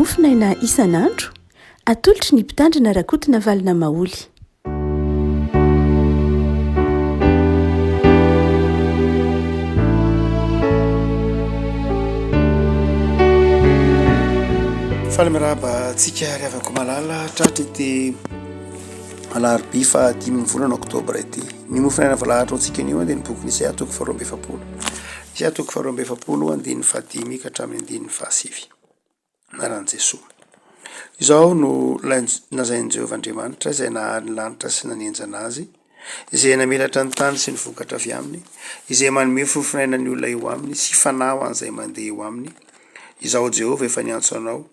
mofinaina isan'andro atolotry ny mpitandrina rakotina valina maoly. Falamiraba tsika riavako malala tratra ity alarobia fa 5 volana oktobra ity ny mofinaina valahatra antsika anio dia ny boky ny Isaia toko 2 Isaia toko 2 andiny 5 ka hatramin'ny andiny 7 naran'i Jesosy. Izao no nazain'i Jehovahandriamanitra izay nahary ny lanitra sy nanenjana azy, izay namelatra ny tany sy ny vokatra avy aminy, izay manome fofinaina ny olona eo aminy sy fanahy an'izay mandeha eo aminy. Izao Jehova efa niantso anao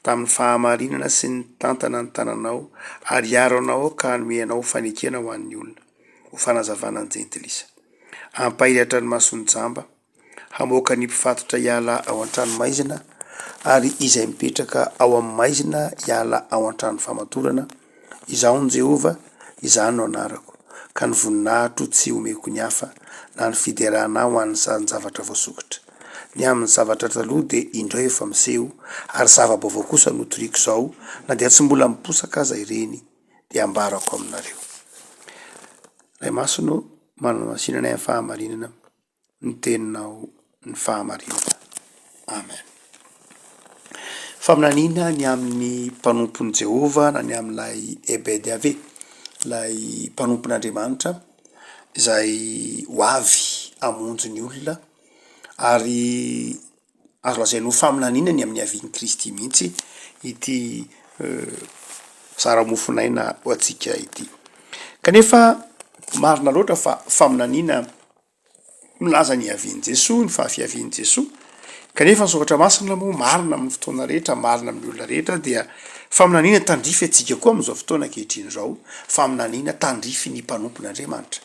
tamin'ny fahamarinana sy ny tantana ny tananao, ary hiaro anao ka hanome anao fanekena ho an'ny olona, ho fanazavana ny jentilisa. Hampahiratra ny masony jamba, hamoaka ny mpifatotra hiala ao an-trano maizina, ary izay mipetraka ao amin'ny maizina hiala ao an-trano famatorana. Izao ny Jehova, izany no anarako, ka ny voninahitro tsy omeko ny hafa, na ny fiderana ho an'ny zavatra voasokatra. Ny amin'ny zavatra taloha dia indray efa miseho, ary zava-baovao kosa no toriako izao, na dia tsy mbola miposaka aza ireny dia ambarako aminareo. Ray Masino, manamasinana amin'ny fahamarinana, ny teninao ny fahamarinana. Amen. Faminaniana ny amin'ny mpanompon'i Jehova na ny amin'ilay Ebedy ave, ilay mpanompon'Andriamanitra izay ho avy hamonjy ny olona, ary azo lazaina ho faminaniana ny amin'ny avian'i Kristy mihitsy ity zara-mofinaina ho antsika ity. Kanefa marina loatra fa faminaniana milaza ny avian'i Jesosy, ny fahafiavian'i Jesosy. Kanefa ny sokatra masina moa marina amin'ny fotoana rehetra, marina amin'ny olona rehetra, dia faminaniana tandrify antsika koa amin'izao fotoana ankehitriny izao, faminaniana tandrify ny mpanompon'Andriamanitra.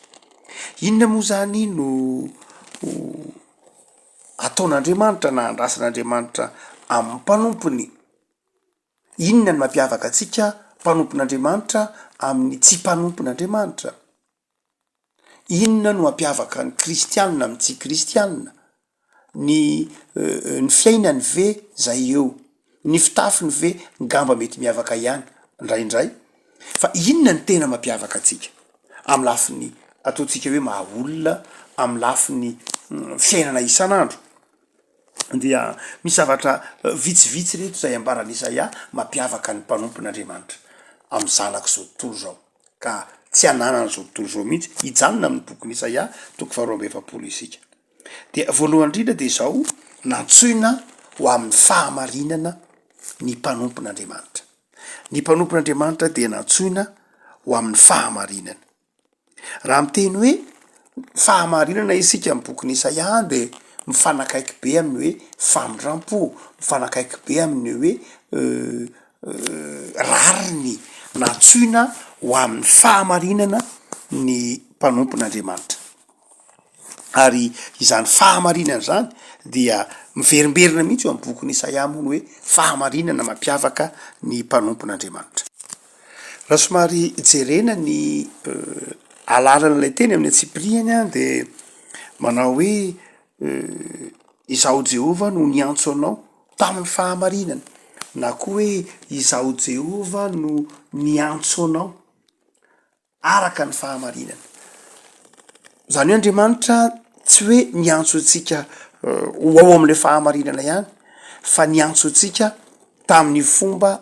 Inona moa zany no ataon'Andriamanitra na andrasan'Andriamanitra amin'ny mpanompony? Inona ny mampiavaka antsika mpanompon'Andriamanitra amin'ny tsy mpanompon'Andriamanitra? Inona no mampiavaka ny kristianina amin'ny tsy kristianina? Ny fiainany ve zay eo? Ny fitafiny ve ngamba mety miavaka ihany indraindray? Fa inona ny tena mampiavaka antsika amin'ny lafiny ataontsika hoe mahaolona, amin'ny lafiny fiainana isan'andro? Dia misy zavatra vitsivitsy reto izay ambaran'i Isaia mampiavaka ny mpanompon'Andriamanitra amin'ny zanak'izao tontolo izao, ka tsy hananan'izao tontolo izao mihitsy, hijanona amin'ny bokin'i Isaia toko 2 isika. Dia voalohany indrindra dia izao, nantsoina ho amin'ny fahamarinana ny mpanompon'Andriamanitra. Ny mpanompon'Andriamanitra dia nantsoina ho amin'ny fahamarinana. Raha miteny hoe fahamarinana isika amin'ny bokin'i Isaia dia mifanakaiky be amin'ny hoe famindrampo, mifanakaiky be amin'ny hoe rariny. Nantsoina ho amin'ny fahamarinana ny mpanompon'Andriamanitra. Ary izany fahamarinana zany dia miverimberina mihitsy eo amin'ny bokin'i Isaia moa hoe fahamarinana mampiavaka ny mpanompon'Andriamanitra. Raha somary jerena ny alalan'ilay teny amin'ny Tsipriany dia manao hoe izaho Jehova no niantso anao tamin'ny fahamarinana, na koa hoe izaho Jehova no niantso anao araka ny fahamarinana. Zany hoe Andriamanitra tsy hoe niantso antsika ho ao amin'ilay fahamarinana ihany, fa niantso antsika tamin'ny fomba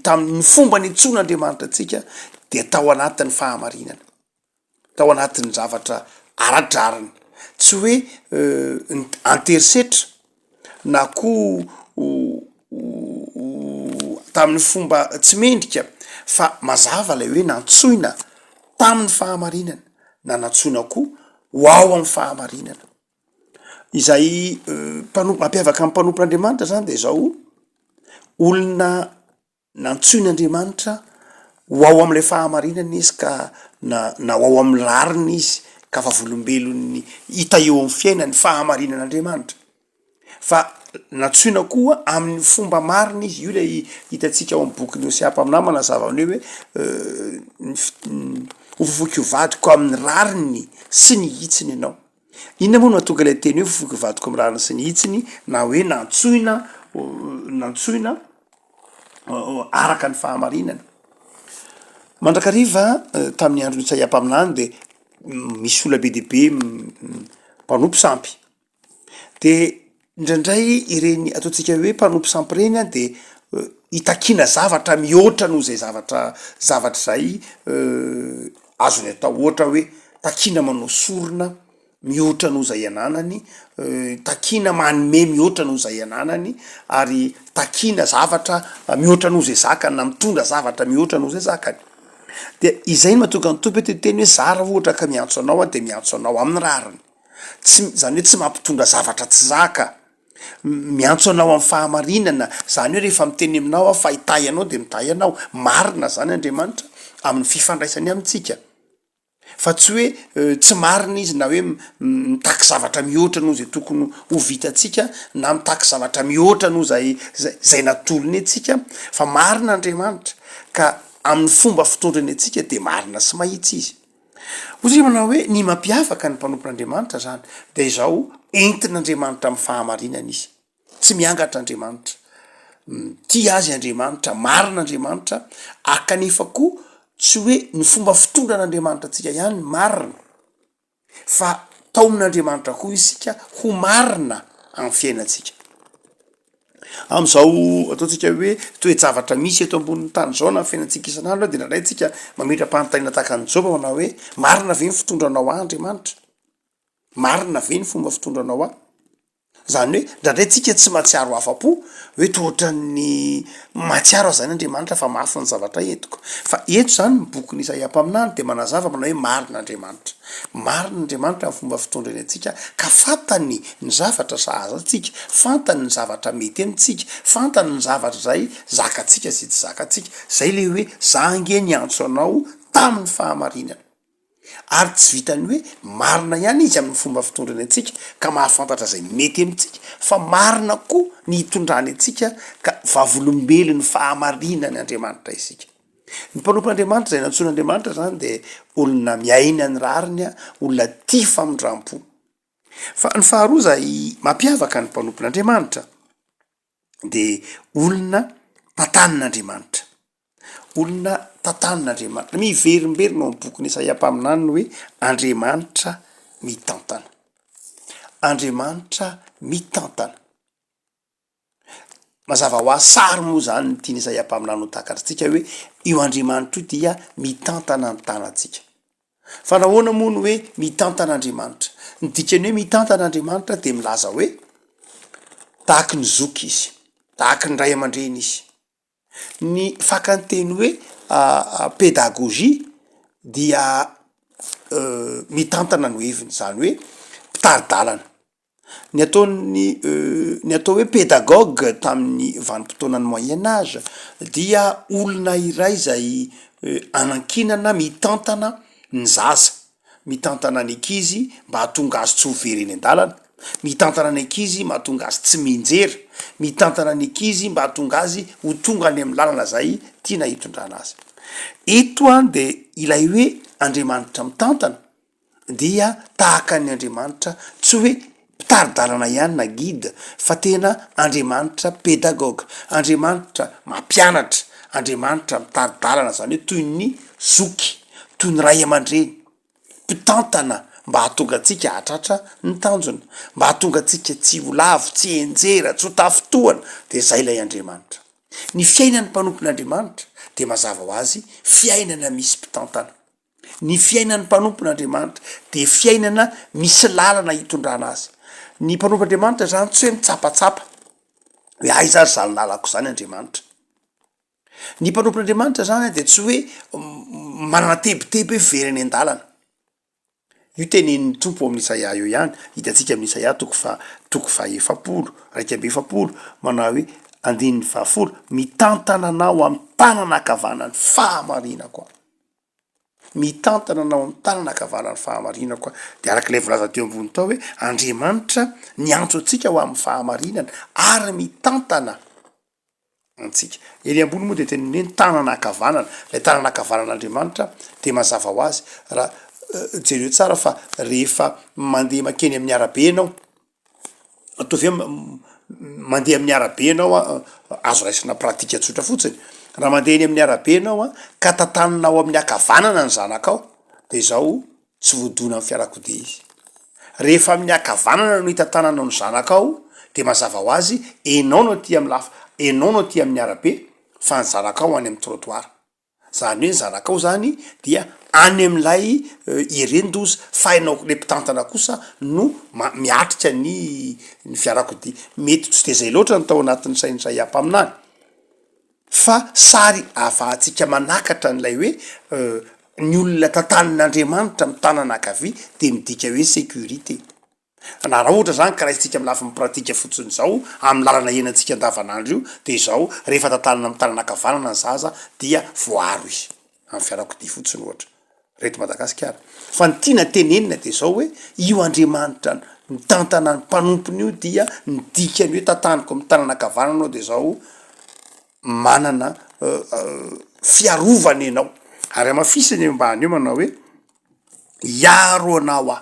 tamin'ny fomba niantsoan'Andriamanitra antsika dia tao anatin'ny fahamarinana, tao anatin'ny zavatra aradrariny. Tsy hoe anterisetra na koa tamin'ny fomba tsy mendrika, fa mazava ilay hoe nantsoina tamin'ny fahamarinana, na nantsoina koa ho ao amin'ny fahamarinana. Izay mampiavaka amin'ny mpanompon'Andriamanitra zany dia izao, olona nantsoin'Andriamanitra ho ao amin'ilay fahamarinana izy ka na ho ao amin'ny lariny izy ka fa volombelon'ny hita eo amin'ny fiainany fahamarinan'Andriamanitra. Fa nantsoina koa amin'ny fomba marina izy, io ilay hitantsika ao amin'ny bokin'ny Hosea mpaminany manazava ny hoe ho fofoky ho vadiko amin'ny rariny sy ny hitsiny ianao. Inona moa no mahatonga ilay teny hoe fofoky ho vadiko amin'ny rariny sy ny hitsiny, na hoe nantsoina araka ny fahamarinana. Mandrakariva tamin'ny andro Isaiam-paminany de misy ola be deaibe mpanompo sampy de indraindray ireny ataontsika hoe mpanompo sampy reny a de itakina zavatra mihoatra noho zay zavatra zay azony atao, ohatra hoe takina manao sorona mihoatra noho zay ananany, takina manome mihoatra noho zay ananany, ary takina zavatra mihoatra noho zay zakany na mitondra zavatra mihoatra noho zay zakany. De izay no mahatonga ny tompo hoe teny hoe zara ohatra ka miantso anao a de miantso anao amin'ny rariny, zany hoe tsy mampitondra zavatra tsy zaka, miantso anao amin'ny fahamarinana, zany hoe rehefa miteny aminao a fa hitay anao de mitay anao. Marina zany Andriamanitra amin'ny fifandraisany amintsika, fa tsy hoe tsy marina izy na hoe mitaky zavatra mihoatra noho zay tokony ho vitatsika na mitaky zavatra mihoatra noho zay natolony atsika, fa marina Andriamanitra ka amin'ny fomba fitondrany atsika de marina sy mahitsy izy. Ozy manao hoe ny mampiavaka ny mpanompon'Andriamanitra zany de izao entin'Andriamanitra amin'ny fahamarinana izy, tsy miangatra Andriamanitra, tia azy Andriamanitra, marina Andriamanitra, akanefa koa tsy hoe ny fomba fitondran'Andriamanitra atsika ihany marina, fa taomin'Andriamanitra koa isika ho marina amin'ny fiainantsika. Am'izao ataontsika hoe toe-javatra misy eto ambonin'ny tany zao na fiainantsika isan'andro de nandray tsika mametra-panontaniana tahaka ny Joba manao hoe marina ve ny fitondranao ahy Andriamanitra, marina ve ny fomba fitondranao ahy? Zany hoe ndrandray tsika tsy mahatsiaro afa-po hoe tohatran'ny mahatsiaro azy zany Andriamanitra fa mafy ny zavatra entiko, fa eto zany ny boky ny Isaiam-paminany de manazava manao hoe marina Andriamanitra, marina Andriamanitra amin'ny fomba fitondrany atsika, ka fantany ny zavatra sahaza atsika, fantany ny zavatra mety amitsika, fantany ny zavatra zay zakatsika sy tsy zakatsika. Zay le hoe za nge niantso anao tamin'ny fahamarinana, ary tsy vitany hoe marina ihany izy amin'ny fomba fitondrany atsika ka mahafantatra zay mety amitsika, fa marina koa ny hitondrany atsika ka vavolombelon'ny fahamarinany Andriamanitra isika. Ny mpanompon'Andriamanitra zay nantson'Andriamanitra zany de olona miaina ny rariny, olona tia famindram-po. Fa ny faharoa zay mampiavaka ny mpanompon'Andriamanitra de olona tantanin'Andriamanitra, olona tantanin'Andriamanitra. Miverimberina ao amin'ny boky ny Isaiam-paminany hoe Andriamanitra mitantana, Andriamanitra mitantana. Mazava ho azy sary moa zany ny tiany Isaiam-paminany ho takatritsika hoe io Andriamanitra io dia mitantana ny tanatsika. Fa nahoana moa ny hoe mitantana Andriamanitra? Ny dikany hoe mitantana Andriamanitra de milaza hoe tahaky ny zoky izy, tahaky ny ray aman-dreny izy. Ny fakanteny hoe pédagogie dia mitantana no heviny, zany hoe mpitaridalana. Ny atao hoe pédagogue tamin'ny vanim-potoanan'ny moyen âge dia olona iray zay anankinana mitantana ny zaza, mitantana ny ankizy mba hahatonga azy tsy ho very eny an-dalana, mitantana ny ankizy mba hahatonga azy tsy mihinjera, mitantana ny ankizy mba hahatonga azy ho tonga any amin'ny lalana zay tiana hitondrana azy. Eto a de ilay hoe Andriamanitra mitantana dia tahaka ny Andriamanitra, tsy hoe mpitaridalana ihany na guide, fa tena Andriamanitra pédagogue, Andriamanitra mampianatra, Andriamanitra mitaridalana, zany hoe toy ny zoky, toy ny ray aman-dreny, mpitantana mba hahatonga atsika hatratra ny tanjona, mba hahatonga atsika tsy ho lavo, tsy enjera, tsy ho tafotoana. De zay lay Andriamanitra. Ny fiainan'ny mpanompon'Andriamanitra de mazava ho azy fiainana misy mpitantana. Ny fiainan'ny mpanompon'Andriamanitra de fiainana misy lalana hitondrana azy. Ny mpanompon'Andriamanitra zany tsy hoe mitsapatsapa hoe aiza ary zany lalako zany Andriamanitra. Ny mpanompon'Andriamanitra zany de tsy hoe manana tebiteby hoe very any an-dalana. Io tenenin'ny tompo amin'ny Isaia io ihany, hitantsika amin'ny Isaia toko faha efapolo, raika amby efapolo, manao hoe andininy fahafolo, mitantana anao amin'ny tanana ankavanany fahamarinako aho. Mitantana anao amin'ny tanana ankavanany fahamarinako aho. De arak'ilay volaza teo ambony tao hoe Andriamanitra niantso atsika ho amin'ny fahamarinana ary mitantana antsika. Eny ambony moa de tena hoe tanana ankavanana, lay tanana ankavanan'Andriamanitra de mazava ho azy raha jereo tsara fa rehefa mandeha makeny amin'ny arabe ianao, ataovy mandeha amin'ny arabe anao azo raisina pratika tsotra fotsiny raha mandeha eny amin'ny arabe anao ka tantaninao amin'ny akavanana ny zanakao de zao tsy voadona amin'ny fiarakodia izy rehefa amin'ny akavanana no hitantananao ny zanakao de mazava ho azy enao no ty amy lafa enao no ty amin'ny arabe fa ny zanakao any amy trottoir zany hoe ny zanakao zany dia any am'lay irendozy fa hainao le mpitantana kosa no miatrika ny fiarakodia mety tsy de zay loatra ny tao anatin'ny sain'zay ampaminany fa sary afahantsika manakatra n'lay hoe ny olona tantanin'Andriamanitra amy tanana ankavia de midika hoe sécurité na raha ohatra zany ka raisitsika amy lafa mipratika fotsiny zao amy lalana ienantsika andavanandro io de zao rehefa tantanina amy tanana ankavanana ny zaza dia voaro izy amy fiarakodia fotsiny ohatra reto Madagasikara fa ny tiana tenenina de zao hoe io Andriamanitra ny tantana ny mpanompony io dia ny dikany hoe tantaniko amy tanana ankavanana de zao manana fiarovana ianao ary amafisany ambany eo manao hoe iaro anao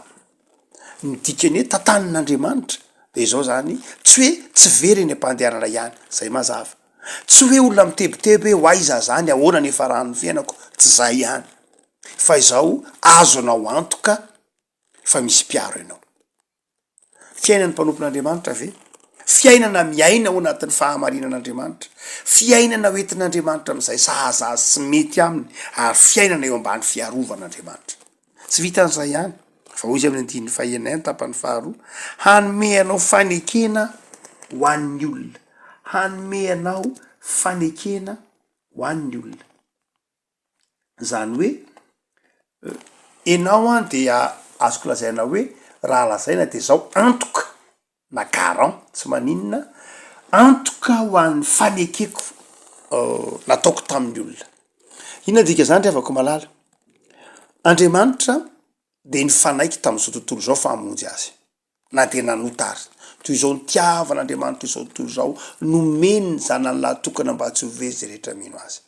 ny dikany hoe tantanin'Andriamanitra de zao zany tsy hoe tsy very eny ampandehanana ihany zay mazava tsy hoe olona mitebiteby hoe hoaiza zany ahoana nefa rano fiainako tsy zay ihany fa izao azo anao antoka fa misy mpiaro ianao fiainan'ny mpanompon'Andriamanitra ve fiainana miaina ao anatin'ny fahamarinan'Andriamanitra fiainana hoentin'Andriamanitra am'izay sahaza sy mety aminy ary fiainana eo ambany fiarovan'Andriamanitra tsy vitan'izay ihany fa hoy izy amin'ny andin'ny fahenay tapany faharoa hanome anao fanekena ho an'ny olona hanome anao fanekena ho an'ny olona zany hoe enao dia azoko lazaina hoe raha lazaina de zao antoka na garant tsy maninona antoka ho an'ny fanekeko nataoko tamin'ny olona inona dika zany reavako malala Andriamanitra de ny fanaiky tam'izao tontolo zao fa hamonjy azy na de nanota ary toy izao nitiavan'Andriamanitra izao tontolo zao nomeny ny zanany lahatokana mba tsy hovezy rehetra mino azy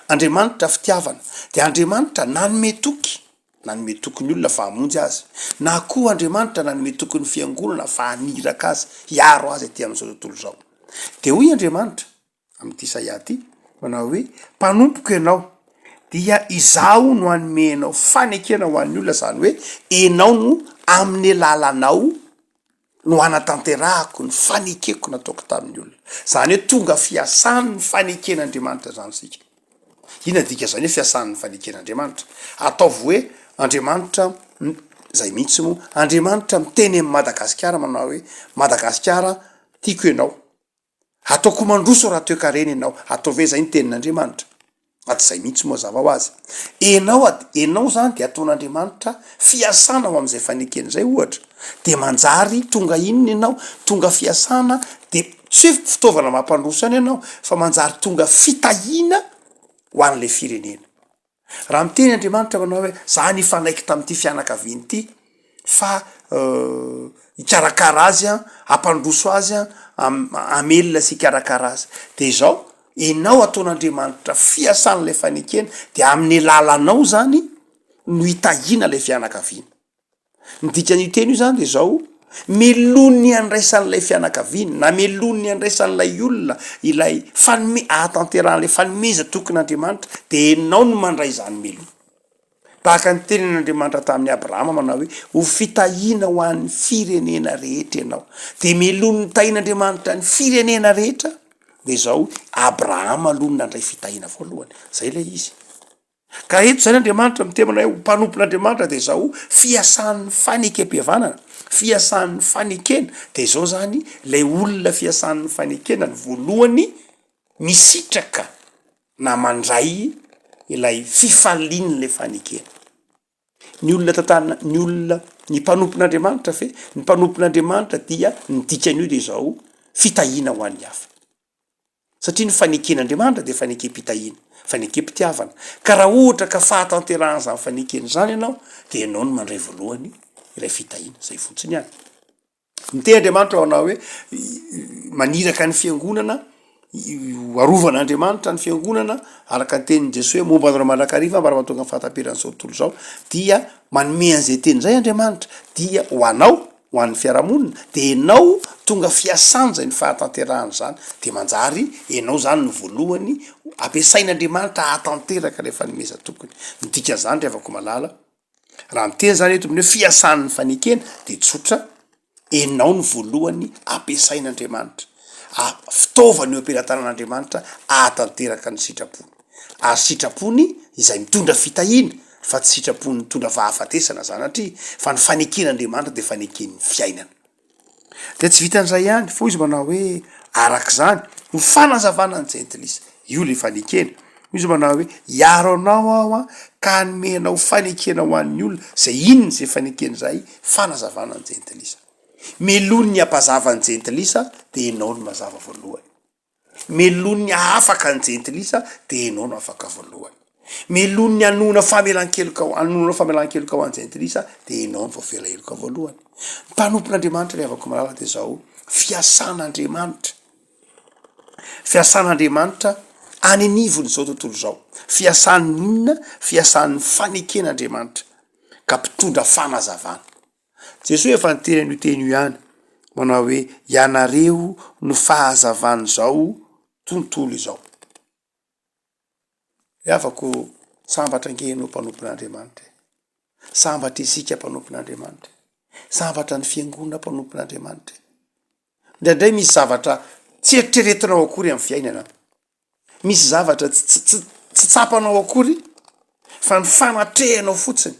Andriamanitra fitiavana de Andriamanitra nanome toky ny olona fa hamonjy azy na koa Andriamanitra nanome toky ny fiangonana fa haniraka azy hiaro azy aty am'izao tontolo zao de hoy Andriamanitra am'ty Isaia ty manao hoe mpanompoko ianao dia izaho no anomenao fanekena ho an'ny olona zany hoe enao no amin'ny lalanao no anatanterahako ny fanekeko nataoko tamin'ny olona zany hoe tonga fiasan'ny faneken'Andriamanitra zany sika ina dika zany hoe fiasan'ny faneken'Andriamanitra ataovy hoe Andriamanitra zay mihitsy mo Andriamanitra miteny amin'ny Madagasikara manao hoe Madagasikara tiako ianao ataoko mandroso raha toe-karena ianao ataovy hoe zay ny tenin'Andriamanitra aty zay mihitsy moa zava ho azy enao zany de ataon'Andriamanitra fiasana ho am'izay fanekeny zay ohatra de manjary tonga inona ianao tonga fiasana de tsy hoe fitaovana mampandroso any ianao fa manjary tonga fitahina ho an'le firenena raha miteny Andriamanitra manao hoe za nifanaiky tam'ty fianakaviany ty fa ikarakara azy ampandroso azy amelona sy ikarakara azy de zao enao ataon'Andriamanitra fiasan'le fanekena de amin'ny lalanao zany no hitahina le fianakaviana ny dikan'io teny io zany de zao melony andraisan'lay fianakaviana na melony andraisan'lay olona ilay ahatanteran'le fanomeza tokon'Andriamanitra de enao no mandray zany melony tahaka ny tenin'Andriamanitra tamin'ny Abrahama manao hoe ho fitahina ho an'ny firenena rehetra ianao de melony nitahin'Andriamanitra ny firenena rehetra de zao Abrahama aloha nandray fitahina voalohany zay le izy ka eto zany Andriamanitra mitemana hoe mpanompon'Andriamanitra de zao fiasan'ny fanekem-pihavanana fiasan'ny fanekena de zao zany lay olona fiasan'ny fanekena ny voalohany misitraka na mandray ilay fifalian'le fanekena ny olona tantanina ny olona ny mpanompon'Andriamanitra fe ny mpanompon'Andriamanitra dia ny dikan'io de zao fitahina ho an'ny hafa satria ny faneken'Andriamanitra de fanekem-pitahina fanekem-pitiavana ka raha ohatra ka fahatanterahana zany fanekeny zany ianao de ianao no mandray voalohany ilay fitahina zay fotsiny ihany miteny Andriamanitra anao hoe maniraka ny fiangonana arovana ny fiangonana araka ny tenin'i Jesosy hoe momba an'ireo mandrakariva mba raha mahatonga ny fahataperan'izao tontolo zao dia manome an'izay teny zay Andriamanitra dia ho anao ho an'ny fiarahamonina de enao tonga fiasanja ny fahatanterahany zany de manjary enao zany ny voalohany ampiasain'andriamanitra ahatanteraka le fanomeza tokony midika zany reavako malala raha miteny zany eto amin'ny hoe fiasan'ny fanekena de tsotra enao ny voalohany ampiasain'andriamanitra fitaovany eo ampilatanan'andriamanitra ahatanteraka ny sitrapony ary sitrapony izay mitondra fitahina fa tsy sitrapony mitondra fahafatesana zany atria fa ny faneken'andriamanitra de faneken'ny fiainana de tsy vitan'izay ihany fo izy manao hoe arak' zany ho fanazavana ny jentilisa io le fanekena izy manao hoe iaro anao aho a ka nomenao fanekena ho an'ny olona zay inony zay fanekena zay fanazavana ny jentilisa melony ny ampazavany jentilisa de enao no mazava voalohany melony afaka ny jentilisa de enao no afaka voalohany melony anona famelan-keloka ho any jentilisa de enao no voafelaheloka voalohany mpanompon'andriamanitra le avako malala de zao fiasan'andriamanitra any anivony zao tontolo zao fiasan'ny inona fiasan'ny faneken'andriamanitra ka mpitondra fanazavana jesoa efa niteny an'io teny io ihany manao hoe ianareo no fahazavany zao tontolo izao afako sambatra angehinao mpanompon'andriamanitra sambatra isika mpanompon'andriamanitra sambatra ny fiangonana mpanompon'andriamanitra ndraindray misy zavatra tsy eritreretinao akory amin'ny fiainana misy zavatra tsy tsapanao akory fa ny fanatrehanao fotsiny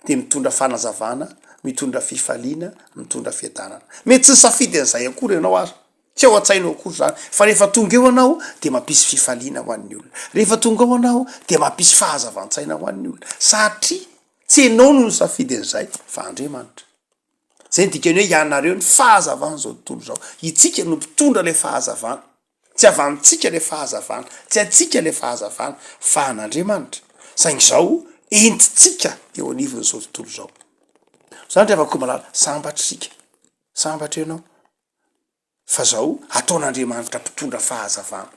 de mitondra fanazavana mitondra fifaliana mitondra fiadanana mety tsy safidy an'izay akory ianao azy tsy ao an-tsainao akory zany fa rehefa tonga eo anao de mampisy fifaliana ho an'ny olona rehefa tonga ao anao de mampisy fahazavan-tsaina ho an'ny olona satria tsy enao no safidy an'izay fa Andriamanitra zay ny dikany hoe ianareo ny fahazavana zao tontolo zao itsika no mpitondra le fahazavana tsy avy amintsika le fahazavana tsy atsika le fahazavana fa an'Andriamanitra saingy zao entitsika eo anivony zao tontolo zao zany reavako malala sambatra ianao fa zao ataon'Andriamanitra mpitondra fahazavana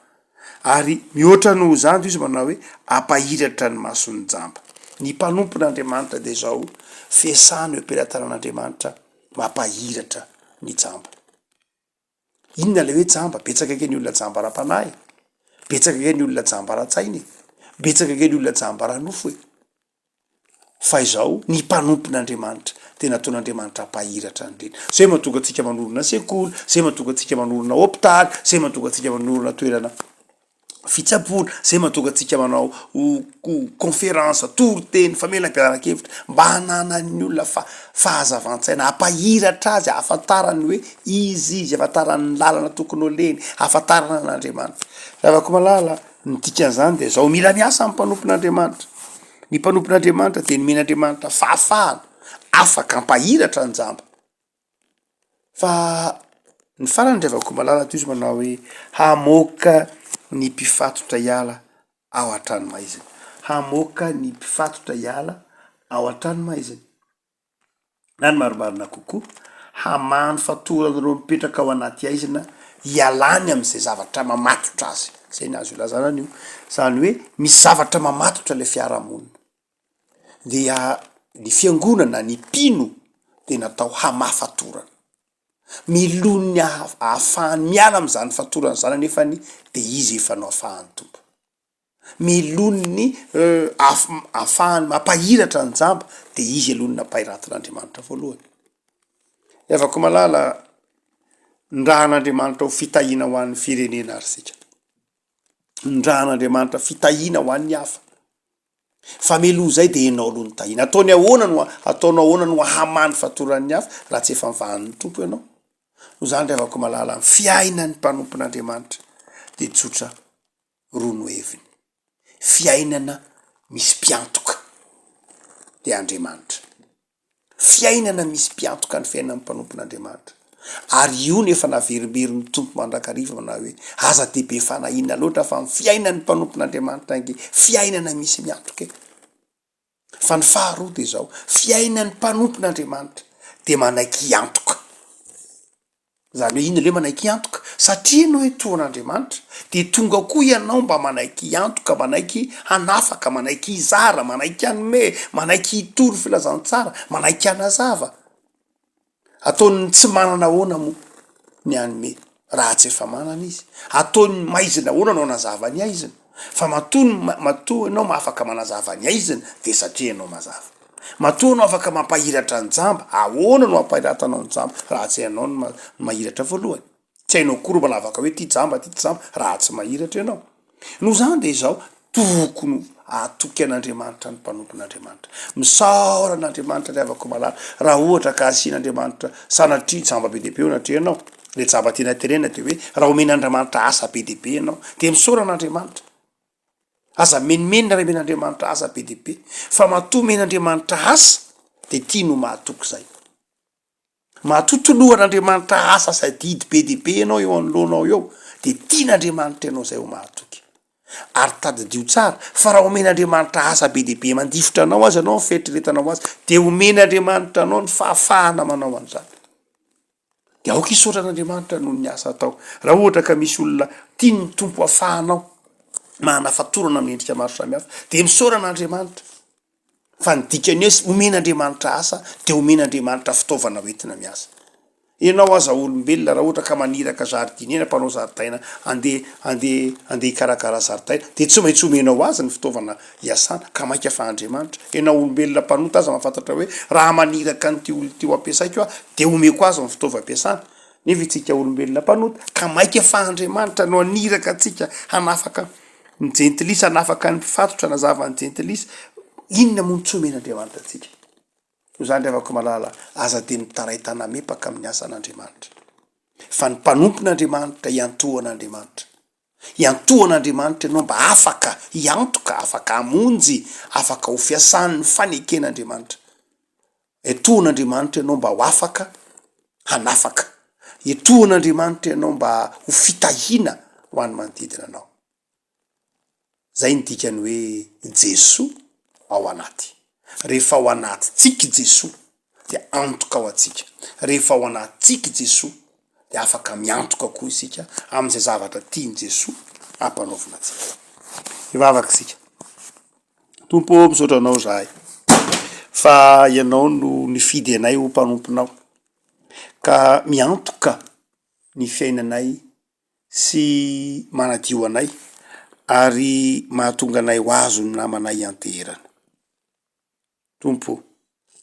ary mihoatra noho zany izy manao hoe ampahiratra ny mason'ny jamba ny mpanompon'Andriamanitra de zao fiasana eo am-pelatanan'Andriamanitra mampahiratra ny jamba inona le hoe jamba betsaka ke ny olona jamba ra-panahy betsaka ke ny olona jamba ra-tsainy betsaka ke ny olona jamba ra-nofo e fa izao ny mpanompon'Andriamanitra de nataon'Andriamanitra ampahiratra an'ireny zay mahatonga atsika manorona sekoly zay mahatonga atsika manorona hopitaly zay mahatonga atsika manorona toerana fitsaboana zay mahatonga atsika manao conférence tory-teny famelam-pianakevitra mba hananan'ny olona fahazavan-tsaina ampahiratra azy ahafantarany hoe izy ahafantarany lalana tokony oleny ahafantarana an'Andriamanitra ravako malala ny dikan'izany de zao mila miasa amin'ny mpanompon'Andriamanitra ny mpanompon'Andriamanitra de nomen'Andriamanitra fahafahana afaka ampahiratra ny jamba fa ny farany revako malala to izy manao hoe hamoaka ny mpifatotra iala ao an-trano maizina hamoaka ny mpifatotra iala ao an-trano maizina na ny maromarina kokoa hamano fatoran'ireo mipetraka ao anaty aizina ialany am'izay zavatra mamatotra azy zay ny azo ilazana an'io zany hoe misy zavatra mamatotra le fiarahamonina dia ny fiangonana ny mpino de natao hamafatorana milony ahafahany miala am'izany fatorana zany anefany de izy efa no ahafahany tompo milony ahafahany mampahiratra ny jamba de izy alony nampahiratin'Andriamanitra voalohany afako malala ndrahan'Andriamanitra ho fitahina ho an'ny firenena ary sika ndrahan'Andriamanitra fitahina ho an'ny hafa fa melo zay de enao aloha ny tahina ataonao ahoana no hamany fatoran'ny hafa raha tsy efa mivahan'ny tompo ianao no zany reavako malala fiainan'ny mpanompon'Andriamanitra de tsotra rono heviny fiainana misy mpiantoka de Andriamanitra fiainana misy mpiantoka ny fiainan'ny mpanompon'Andriamanitra ary io nefa naverimbery ny tompo mandrakariva manao hoe aza dehibe fanahina loatra fa ny fiainan'ny mpanompon'Andriamanitra ange fiainana misy miantoka fa ny faharoa de zao fiainan'ny mpanompon'Andriamanitra de manaiky iantoka zany hoe inona le manaiky iantoka satria no hoe toan'Andriamanitra de tonga koa ianao mba manaiky iantoka manaiky hanafaka manaiky izara manaiky anome manaiky hitory filazantsara manaiky hanazava ataony tsy manana ahoana moa ny anyme raha tsy efa manana izy, ataony maizina ahoana anao nazava ny aizina, fa matoa ianao maafaka manazava ny aizina de satria ianao mazava, matoa anao afaka mampahiratra ny jamba, ahoana no ampahiratanao ny jamba raha tsy ianao ny mahiratra voalohany, tsy hainao kory mbola afaka hoe ty jamba raha tsy mahiratra ianao. No zany de izao tokony atoky an'Andriamanitra ny mpanompon'Andriamanitra, misaora an'Andriamanitra riavako malala, raha ohatra ka asian'Andriamanitra sanatria jamba be dehibe onatria ianao, le jamba tena terenina de hoe raha omen'Andriamanitra asa be dehibe ianao de misaora an'Andriamanitra, aza menimenina ray men'Andriamanitra asa be dehibe, fa matoa men'Andriamanitra asa de tia no mahatoky zay, mahatotolohan'Andriamanitra asa sadidy be dehibe ianao eo anoloanao eo de tian'Andriamanitra ianao zay ho mahatoky. Ary tadidio tsara fa raha omen'Andriamanitra asa be dehibe mandifotra anao azy anao fieritreretanao azy de omen'Andriamanitra anao ny fahafahana manao an'izany, de aoka hisaotra an'Andriamanitra noho ny asa atao. Raha ohatra ka misy olona tia ny tompo afahanao manafatorana amin'ny endrika maro samihafa de misaora an'Andriamanitra, fa ny dikany hoe omen'Andriamanitra asa de omen'Andriamanitra fitaovana hoentina miasa. Ianao aza olombelona raha ohatra ka maniraka zaridaina, mpanao zaridaina ande hikarakara zaridaina de tsy maintsy omenao azy ny fitaovana hiasana ka maika fa Andriamanitra. Ianao olombelona mpanota aza mahafantatra hoe raha maniraka ny ty olo ty ampiasaiko a de omeko azy ny fitaovam-piasana, nefa itsika olombelona mpanota ka maika fa Andriamanitra no aniraka atsika hanafaka ny jentilisa, hanafaka ny mpifatotra, nazava ny jentilisa, inona moa tsy omen'Andriamanitra atsika. Zany riavako malala, aza de mitaray tanamepaka amin'ny asan'Andriamanitra, fa ny mpanompon'Andriamanitra iantohan'Andriamanitra, iantohan'Andriamanitra ianao mba afaka hiantoka, afaka hamonjy, afaka ho fiasan'ny faneken'Andriamanitra, etohan'Andriamanitra ianao mba ho afaka hanafaka, etohan'Andriamanitra ianao mba ho fitahiana ho an'ny manodidina anao. Zay ny dikany hoe Jesoa ao anaty. Rehefa ao anatintsika Jesoa de antoka ao atsika, rehefa ao anatintsika Jesoa de afaka miantoka koa isika am'izay zavatra tiany Jesoa ampanaovina atsika. Ivavaka isika. Tompo, misaotra anao zahay fa ianao no nifidy anay ho mpanomponao, ka miantoka ny fiainanay sy manadio anay ary mahatonga anay ho azo ny namanay anteherana. Tompo,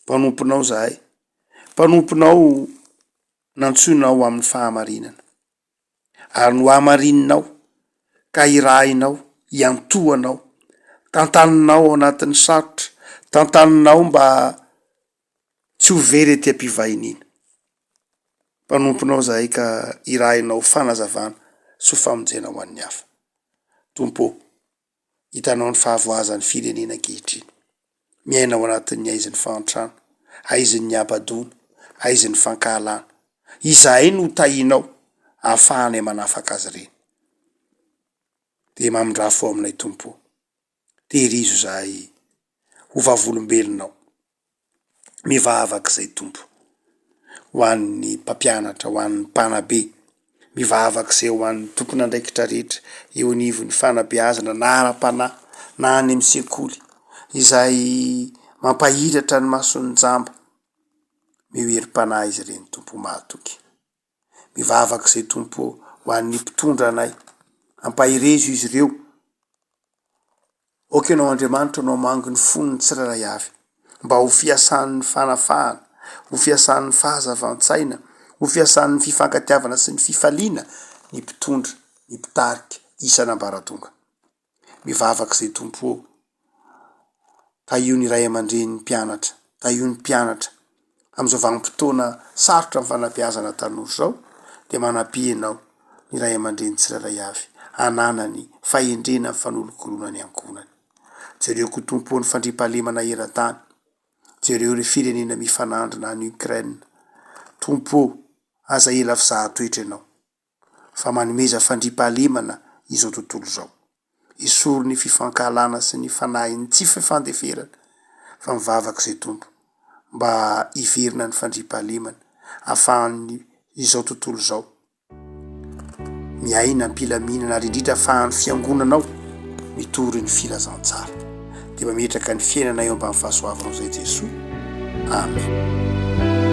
mpanomponao zahay, mpanomponao nantsoinao amin'ny fahamarinana, ary no hamarinanao ka irahinao, iantohanao, tantaninao ao anatin'ny sarotra, tantaninao mba tsy ho very ety am-pivahinina. Mpanomponao zahay ka irahinao fanazavana sy famonjena ho an'ny hafa. Tompo, hitanao ny fahavoazan'ny firenena ankehitriny, miaina ao anatin'ny aizin'ny fantrano, aizin'ny abadona, aizin'ny fankahalana, izahay no tahinao ahafahanay manafaka azy reny. De mamindrafo ao aminay Tompo, tehirizo zahay ho vavolombelonao, mivavaka zay Tompo, ho an'ny mpampianatra, ho an'ny mpanabe, mivavaka zay ho an'ny tompona andraikitra rehetra eo anivon'ny fanabeazana na ara-panahy na any amin'ny sekoly, izay mampahiratra ny mason'ny jamba, miherim-panahy izy reny Tompo mahatoky. Mivavaka zay Tompo ho an'ny mpitondra anay, ampahirezo izy ireo, oka ianao Andriamanitra no mangy ny fonony tsiraray avy, mba ho fiasan'ny fanafahana, ho fiasan'ny fahazavan-tsaina, ho fiasan'ny fifankatiavana sy ny fifaliana ny mpitondra, ny mpitarika isan'ambaratonga. Mivavaka zay Tompo, taio ny ray aman-dreny ny mpianatra, taio ny mpianatra am'izao vanim-potoana sarotra amin'ny fanabeazana tanora zao, de manam-pianao ny ray aman-dreny tsiraray avy, hananany fahendrena fanolokorona ny ankonany. Jereo koa Tompo ny fandriampahalemana eran-tany, jereo ny firenena mifanandrina any Ukraine. Tompo, aza ela fizahatoetra ianao, fa manomeza fandriampahalemana izao tontolo zao, isoro ny fifankahalana sy ny fanahy ny tsy fifandeferana, fa mivavaka zay Tompo mba hiverina ny fandriampahalemana ahafahan'ny izao tontolo zao miaina am-pilaminana, ary indrindra ahafahan'ny fiangonanao mitory ny filazantsara, de mametraka ny fiainana eo ambany fahasoavanao zay Jesoa. Amen.